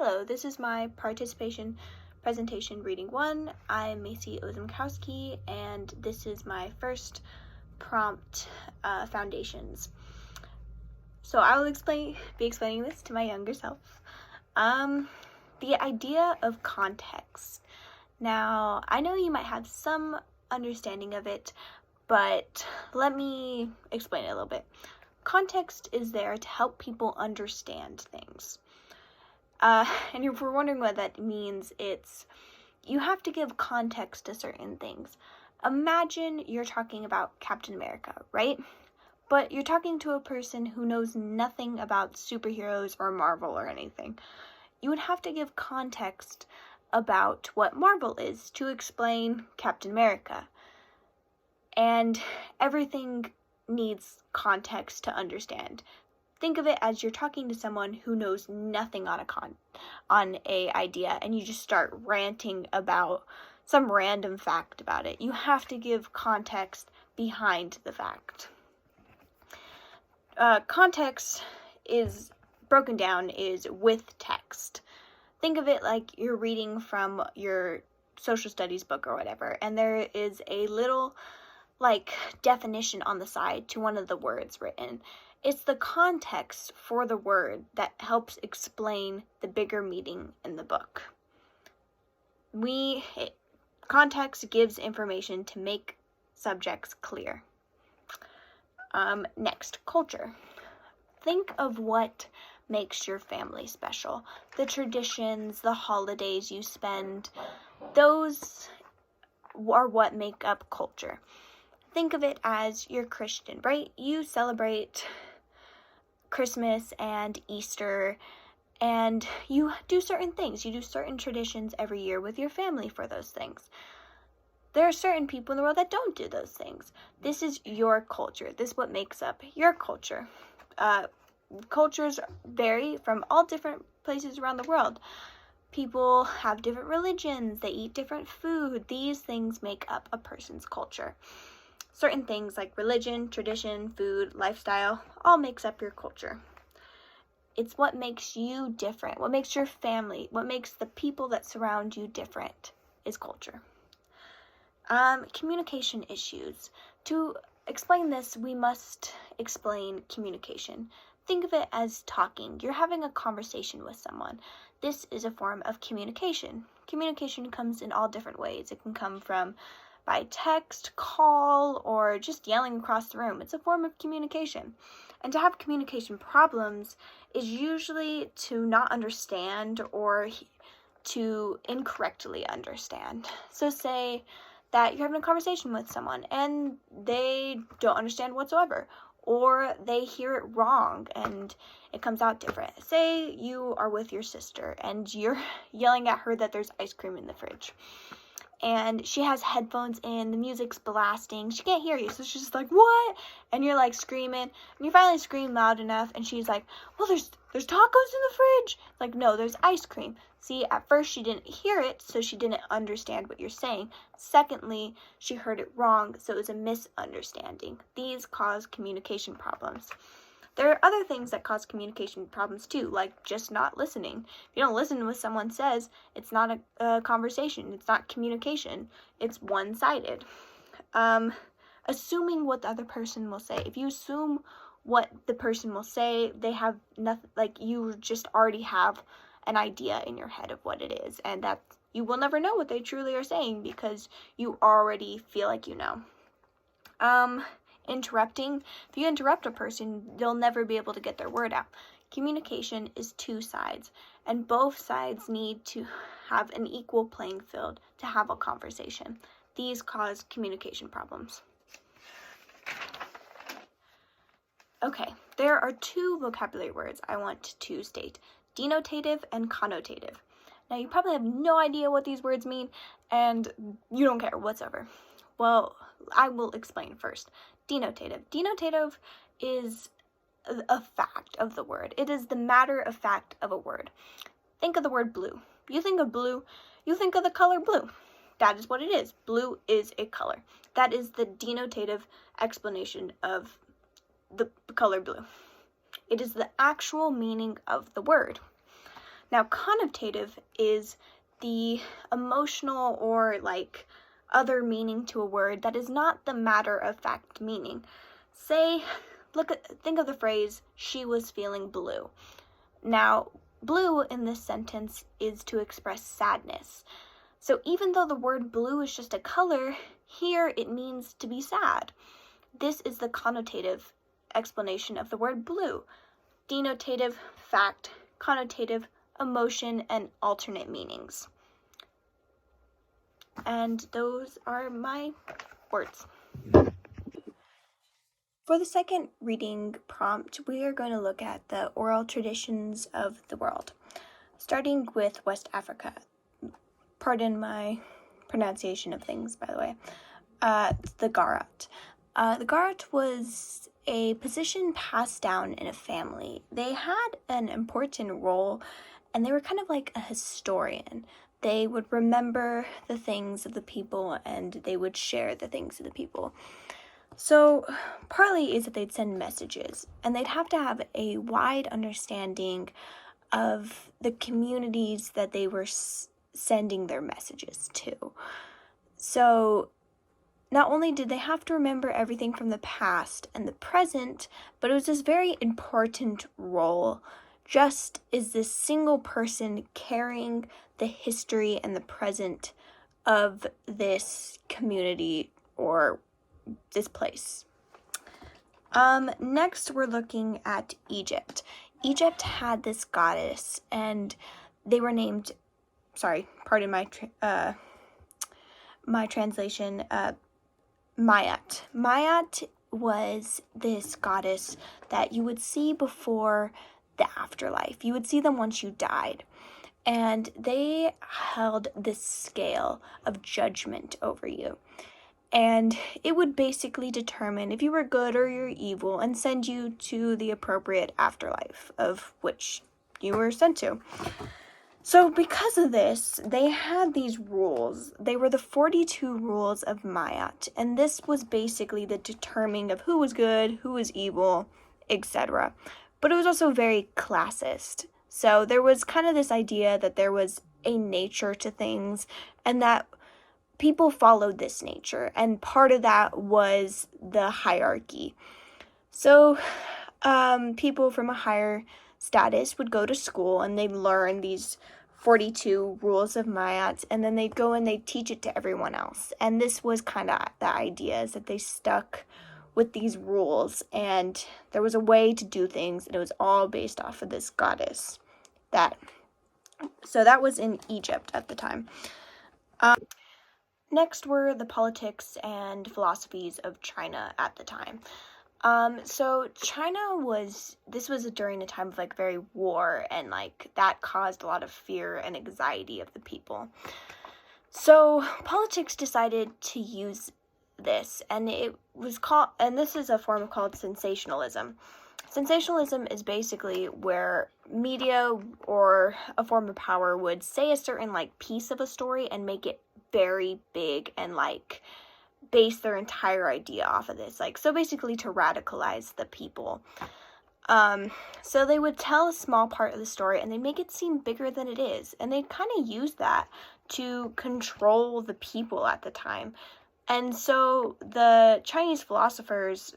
Hello, this is my participation presentation reading 1. I'm Macy Ozymkowski, and this is my first prompt, foundations. So I will be explaining this to my younger self. The idea of context. Now, I know you might have some understanding of it, but let me explain it a little bit. Context is there to help people understand things. And if you're wondering what that means, you have to give context to certain things. Imagine you're talking about Captain America, right? But you're talking to a person who knows nothing about superheroes or Marvel or anything. You would have to give context about what Marvel is to explain Captain America. And everything needs context to understand. Think of it as you're talking to someone who knows nothing on a idea, and you just start ranting about some random fact about it. You have to give context behind the fact. Context is broken down is with text. Think of it like you're reading from your social studies book or whatever, and there is a little definition on the side to one of the words written. It's the context for the word that helps explain the bigger meaning in the book. Context gives information to make subjects clear. Next, culture. Think of what makes your family special. The traditions, the holidays you spend, those are what make up culture. Think of it as you're Christian, right? You celebrate Christmas and Easter, and you do certain things. You do certain traditions every year with your family for those things. There are certain people in the world that don't do those things. This is your culture. This is what makes up your culture. Cultures vary from all different places around the world. People have different religions. They eat different food. These things make up a person's culture. Certain things like religion, tradition, food, lifestyle, all makes up your culture. It's what makes you different, what makes your family, what makes the people that surround you different is culture. Communication issues. To explain this, we must explain communication. Think of it as talking. You're having a conversation with someone. This is a form of communication. Communication comes in all different ways. It can come from by text, call, or just yelling across the room. It's a form of communication. And to have communication problems is usually to not understand or to incorrectly understand. So say that you're having a conversation with someone and they don't understand whatsoever, or they hear it wrong and it comes out different. Say you are with your sister and you're yelling at her that there's ice cream in the fridge. And she has headphones in, the music's blasting, she can't hear you, so she's just like, what? And you're like screaming, and you finally scream loud enough, and she's like, well, there's tacos in the fridge. Like, no, there's ice cream. See, at first she didn't hear it, so she didn't understand what you're saying. Secondly, she heard it wrong, so it was a misunderstanding. These cause communication problems. There are other things that cause communication problems too, like just not listening. If you don't listen to what someone says, it's not a conversation. It's not communication. It's one-sided. Assuming what the other person will say. If you assume what the person will say, they have nothing, you just already have an idea in your head of what it is, and that you will never know what they truly are saying because you already feel like you know. Interrupting. If you interrupt a person, they'll never be able to get their word out. Communication is two sides, and both sides need to have an equal playing field to have a conversation. These cause communication problems. Okay, there are two vocabulary words I want to state: denotative and connotative. Now, you probably have no idea what these words mean, and you don't care whatsoever. Well, I will explain first. Denotative. Denotative is a fact of the word. It is the matter of fact of a word. Think of the word blue. You think of blue, you think of the color blue. That is what it is. Blue is a color. That is the denotative explanation of the color blue. It is the actual meaning of the word. Now, connotative is the emotional or like other meaning to a word that is not the matter-of-fact meaning. Say, think of the phrase, she was feeling blue. Now, blue in this sentence is to express sadness. So even though the word blue is just a color, here it means to be sad. This is the connotative explanation of the word blue. Denotative, fact, connotative, emotion, and alternate meanings. And those are my words. For the second reading prompt, we are going to look at the oral traditions of the world, starting with West Africa. Pardon my pronunciation of things, by the way. The Garat. The Garat was a position passed down in a family. They had an important role, and they were kind of like a historian. They would remember the things of the people, and they would share the things of the people. So, partly is that they'd send messages, and they'd have to have a wide understanding of the communities that they were sending their messages to. So, not only did they have to remember everything from the past and the present, but it was this very important role, just as this single person carrying the history and the present of this community or this place. Next, we're looking at Egypt. Egypt had this goddess, and they were named, pardon my translation, Mayat. Mayat was this goddess that you would see before the afterlife. You would see them once you died. And they held this scale of judgment over you. And it would basically determine if you were good or you're evil and send you to the appropriate afterlife of which you were sent to. So because of this, they had these rules. They were the 42 rules of Mayat, and this was basically the determining of who was good, who was evil, etc. But it was also very classist. So there was kind of this idea that there was a nature to things, and that people followed this nature, and part of that was the hierarchy. So people from a higher status would go to school and they'd learn these 42 rules of Mayat, and then they'd go and they'd teach it to everyone else. And this was kind of the idea, is that they stuck with these rules, and there was a way to do things, and it was all based off of this goddess. So that was in Egypt at the time. Next were the politics and philosophies of China at the time. So China this was during a time of like very war, and like that caused a lot of fear and anxiety of the people. So politics decided to use this, and this is a form called sensationalism. Sensationalism is basically where media or a form of power would say a certain like piece of a story and make it very big and like base their entire idea off of this, like, so basically to radicalize the people. So they would tell a small part of the story and they make it seem bigger than it is, and they kind of use that to control the people at the time. And so the Chinese philosophers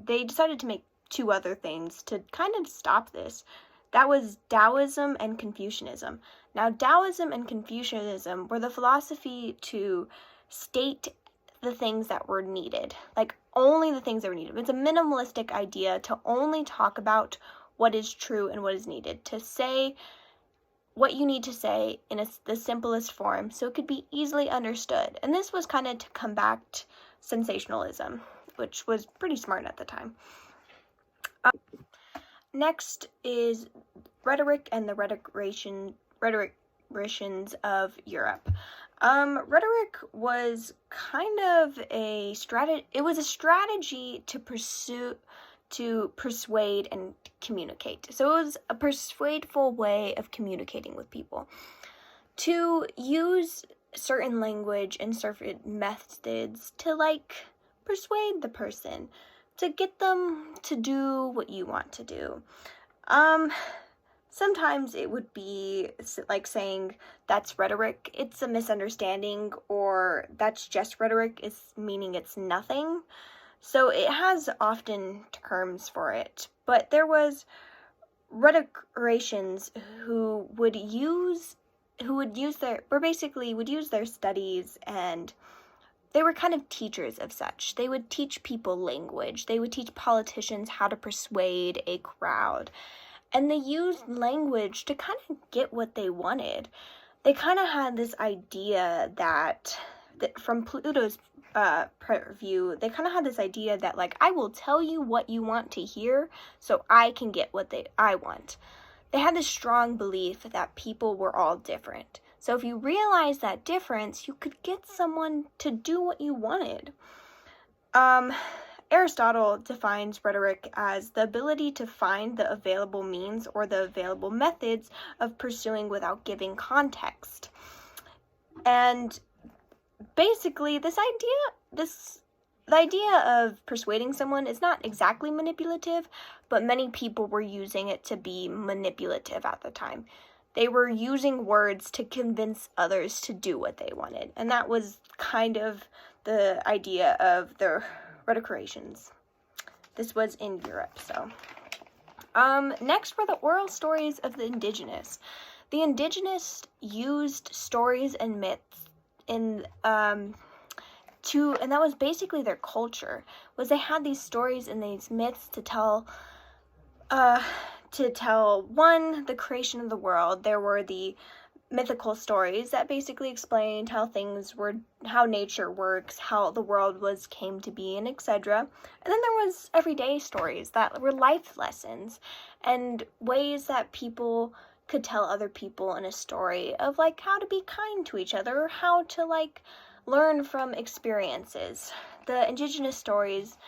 they decided to make two other things to kind of stop this. That was Taoism and Confucianism. Now, Taoism and Confucianism were the philosophy to state the things that were needed, like only the things that were needed. It's a minimalistic idea to only talk about what is true and what is needed, to say what you need to say in the simplest form so it could be easily understood. And this was kind of to combat sensationalism, which was pretty smart at the time. Next is rhetoric and the rhetoricians of Europe. Rhetoric was kind of a strategy to persuade and communicate. So it was a persuadeful way of communicating with people. To use certain language and certain methods to like persuade the person, to get them to do what you want to do. Sometimes it would be like saying that's rhetoric, it's a misunderstanding, or that's just rhetoric, it's meaning it's nothing. So it has often terms for it, but there was rhetoricians who would use their studies, and they were kind of teachers of such. They would teach people language. They would teach politicians how to persuade a crowd. And they used language to kind of get what they wanted. They kind of had this idea that from Pluto's view, they kind of had this idea that, like, I will tell you what you want to hear so I can get what I want. They had this strong belief that people were all different. So if you realize that difference, you could get someone to do what you wanted. Aristotle defines rhetoric as the ability to find the available means or the available methods of pursuing without giving context. And basically, the idea of persuading someone is not exactly manipulative, but many people were using it to be manipulative at the time. They were using words to convince others to do what they wanted, and that was kind of the idea of the rhetoricians. This was in Europe, so. Next were the oral stories of the indigenous. The indigenous used stories and myths and that was basically their culture, was they had these stories and these myths to tell one, the creation of the world. There were the mythical stories that basically explained how nature works, how the world came to be, and etc. And then there was everyday stories that were life lessons and ways that people could tell other people in a story of, like, how to be kind to each other, or how to, like, learn from experiences. The indigenous stories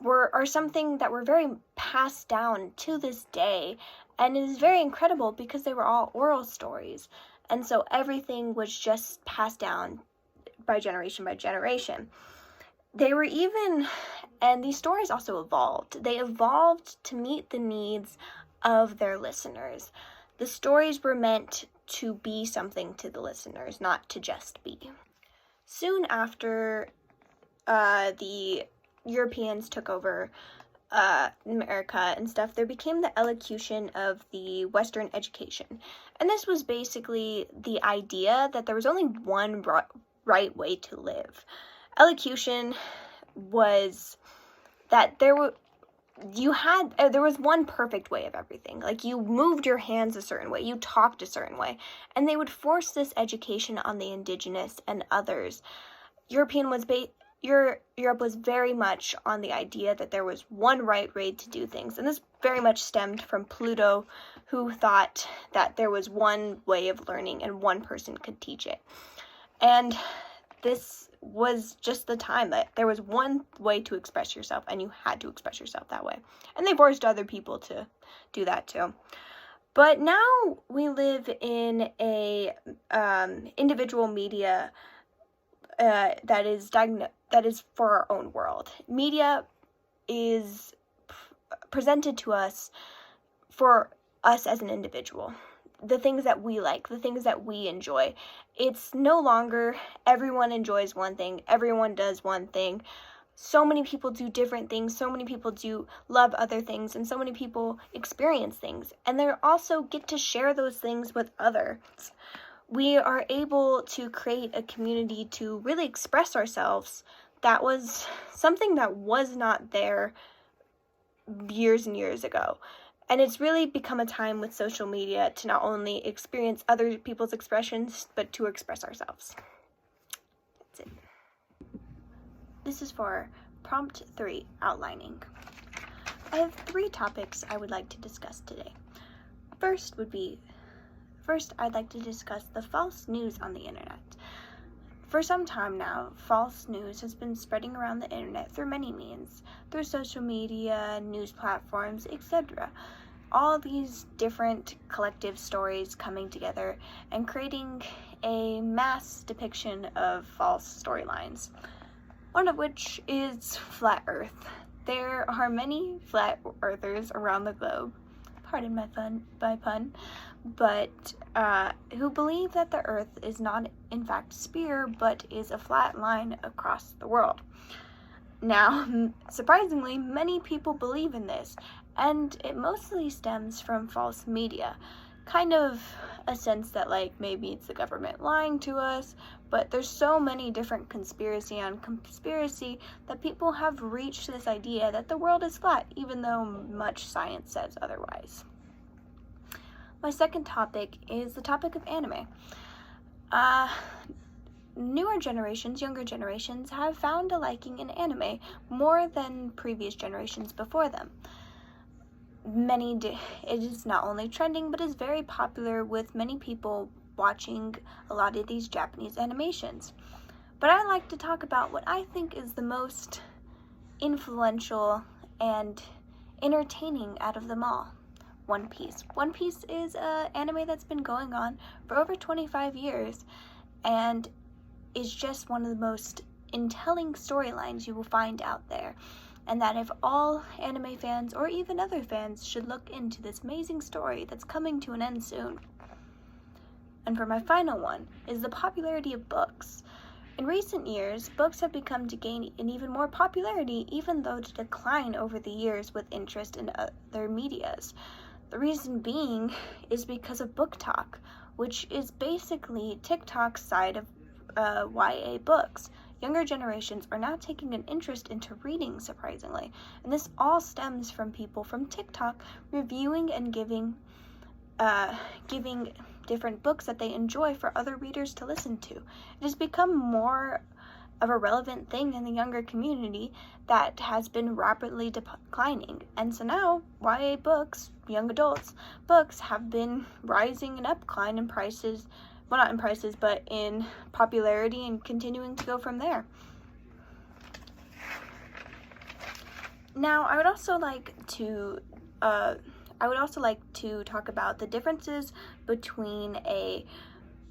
are something that were very passed down to this day, and it is very incredible because they were all oral stories, and so everything was just passed down by generation. And these stories also evolved. They evolved to meet the needs of their listeners. The stories were meant to be something to the listeners, not to just be. Soon after the Europeans took over America and stuff, there became the elocution of the Western education. And this was basically the idea that there was only one right way to live. Elocution was that there was one perfect way of everything. Like, you moved your hands a certain way, you talked a certain way, and they would force this education on the indigenous and others. Europe was very much on the idea that there was one right way to do things, and this very much stemmed from Pluto, who thought that there was one way of learning and one person could teach it. And this was just the time that there was one way to express yourself, and you had to express yourself that way. And they forced other people to do that too. But now we live in a individual media that is for our own world. Media is presented to us for us as an individual. The things that we like, the things that we enjoy. It's no longer everyone enjoys one thing, everyone does one thing. So many people do different things, so many people do love other things, and so many people experience things. And they also get to share those things with others. We are able to create a community to really express ourselves. That was something that was not there years and years ago. And it's really become a time with social media to not only experience other people's expressions, but to express ourselves. That's it. This is for prompt 3, outlining. I have 3 topics I would like to discuss today. First, I'd like to discuss the false news on the internet. For some time now, false news has been spreading around the internet through many means, through social media, news platforms, etc. All these different collective stories coming together and creating a mass depiction of false storylines. One of which is Flat Earth. There are many flat earthers around the globe, pardon my pun, but who believe that the Earth is not in fact a sphere, but is a flat line across the world. Now, surprisingly, many people believe in this, and it mostly stems from false media. Kind of a sense that, like, maybe it's the government lying to us, but there's so many different conspiracy on conspiracy that people have reached this idea that the world is flat, even though much science says otherwise. My second topic is the topic of anime. Newer generations, younger generations, have found a liking in anime more than previous generations before them. It is not only trending, but is very popular, with many people watching a lot of these Japanese animations. But I like to talk about what I think is the most influential and entertaining out of them all. One Piece. One Piece is an anime that's been going on for over 25 years, and is just one of the most entailing storylines you will find out there, and that if all anime fans or even other fans should look into this amazing story that's coming to an end soon. And for my final one is the popularity of books. In recent years, books have become to gain an even more popularity, even though to decline over the years with interest in other medias. The reason being is because of BookTok, which is basically TikTok's side of YA books. Younger generations are now taking an interest into reading, surprisingly, and this all stems from people from TikTok reviewing and giving different books that they enjoy for other readers to listen to. It has become more of a relevant thing in the younger community that has been rapidly declining, and so now YA books, young adults books, have been rising in upcline in prices. Well, not in prices, but in popularity, and continuing to go from there. Now, I would also like to talk about the differences between a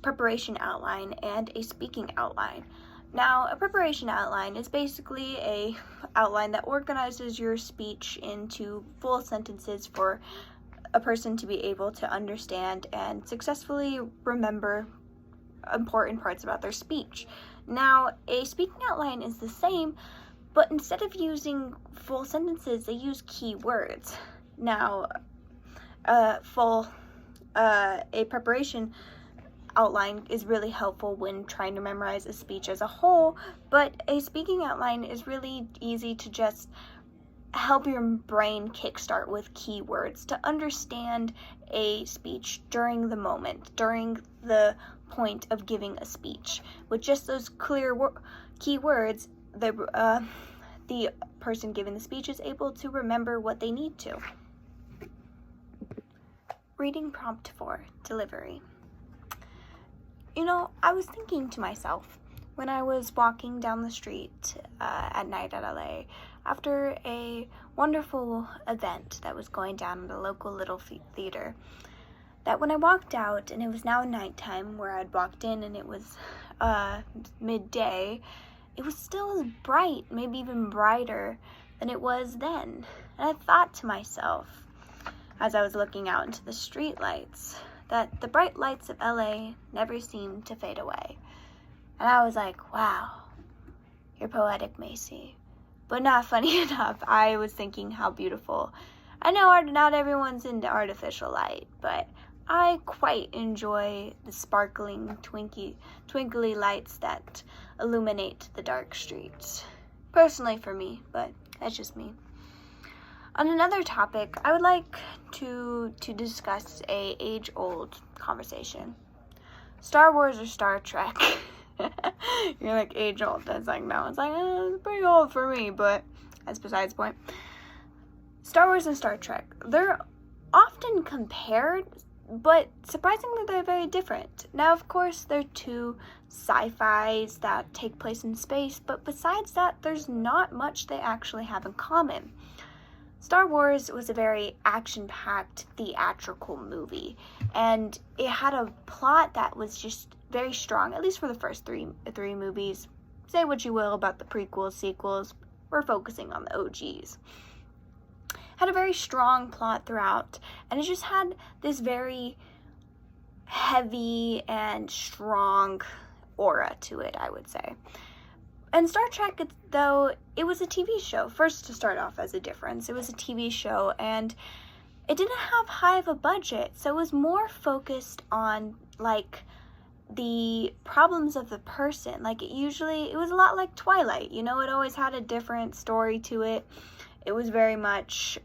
preparation outline and a speaking outline. Now, a preparation outline is basically a outline that organizes your speech into full sentences for a person to be able to understand and successfully remember important parts about their speech. Now, a speaking outline is the same, but instead of using full sentences, they use key words. Now, a preparation outline is really helpful when trying to memorize a speech as a whole, but a speaking outline is really easy to just help your brain kickstart with keywords to understand a speech during the moment, during the point of giving a speech. With just those clear keywords, the person giving the speech is able to remember what they need to. Reading prompt for delivery. I was thinking to myself when I was walking down the street at night at LA after a wonderful event that was going down at a local little theater, that when I walked out and it was now nighttime where I'd walked in and it was midday, it was still as bright, maybe even brighter than it was then. And I thought to myself, as I was looking out into the street lights, that the bright lights of LA never seemed to fade away. And I was like, wow, you're poetic, Macy. But not funny enough, I was thinking how beautiful. I know not everyone's into artificial light, but I quite enjoy the sparkling, twinkly lights that illuminate the dark streets. Personally for me, but that's just me. On another topic, I would like to discuss a age-old conversation. Star Wars or Star Trek? You're like, age-old. That's like, no. It's like, it's pretty old for me, but that's besides the point. Star Wars and Star Trek. They're often compared, but surprisingly, they're very different. Now, of course, they're two sci-fis that take place in space, but besides that, there's not much they actually have in common. Star Wars was a very action-packed, theatrical movie, and it had a plot that was just very strong, at least for the first three movies. Say what you will about the prequels, sequels, we're focusing on the OGs. had a very strong plot throughout, and it just had this very heavy and strong aura to it, I would say. And Star Trek, though, it was a TV show. First, to start off as a difference, it was a TV show, and it didn't have high of a budget, so it was more focused on, like, the problems of the person. Like, it was a lot like Twilight, you know, it always had a different story to it. It was very much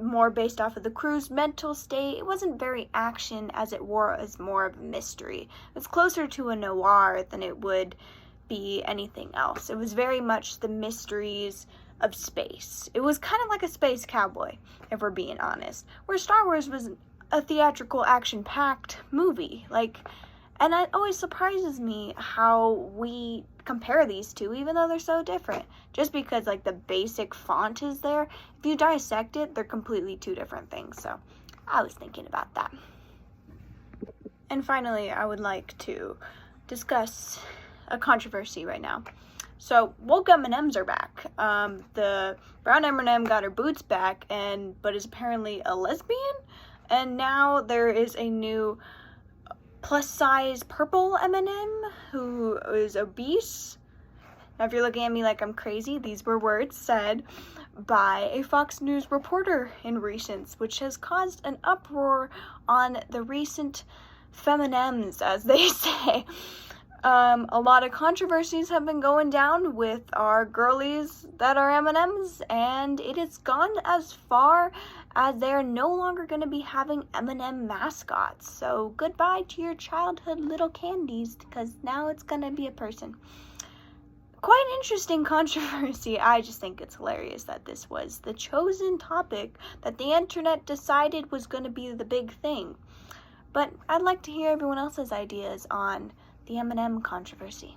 more based off of the crew's mental state. It wasn't very action as it was more of a mystery. It was closer to a noir than it would be anything else. It was very much the mysteries of space. It was kind of like a space cowboy, if we're being honest, where Star Wars was a theatrical, action-packed movie. And it always surprises me how we compare these two, even though they're so different. Just because, like, the basic font is there, if you dissect it, they're completely two different things. So I was thinking about that. And finally, I would like to discuss a controversy right now. So woke M&Ms are back. The brown M&M got her boots back, but is apparently a lesbian. And now there is a new plus-size purple M&M who is obese. Now, if you're looking at me like I'm crazy, these were words said by a Fox News reporter in recent, which has caused an uproar on the recent feminems, as they say. A lot of controversies have been going down with our girlies that are M&Ms, and it has gone as far as they're no longer going to be having M&M mascots. So goodbye to your childhood little candies, because now it's going to be a person. Quite an interesting controversy. I just think it's hilarious that this was the chosen topic that the internet decided was going to be the big thing. But I'd like to hear everyone else's ideas on the M&M controversy.